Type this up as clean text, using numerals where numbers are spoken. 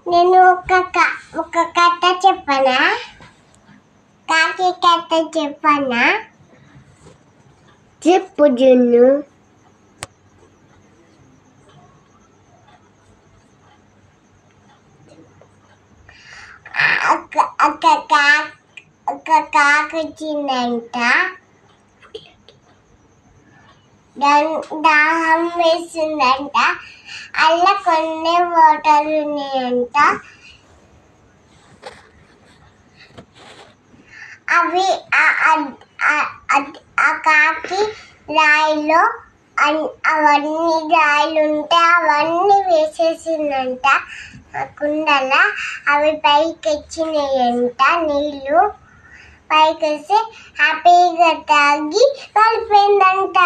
నేను ఒక కథ చెప్పనా? కాకి కథ చెప్పనా? చెప్పు జున్ను. ఒక కాకి వచ్చిందంట. దాహం వేసిందంట. అలా కొన్ని వాటర్ ఉన్నాయంట. అవి ఆ కాకి రాయిలో అవన్నీ రాయిలు ఉంటే అవన్నీ వేసేసిందంట కుండల. అవి పైకి వచ్చినాయంట. నీళ్ళు పైకి వస్తే హ్యాపీగా తాగి పడిపోయిందంట.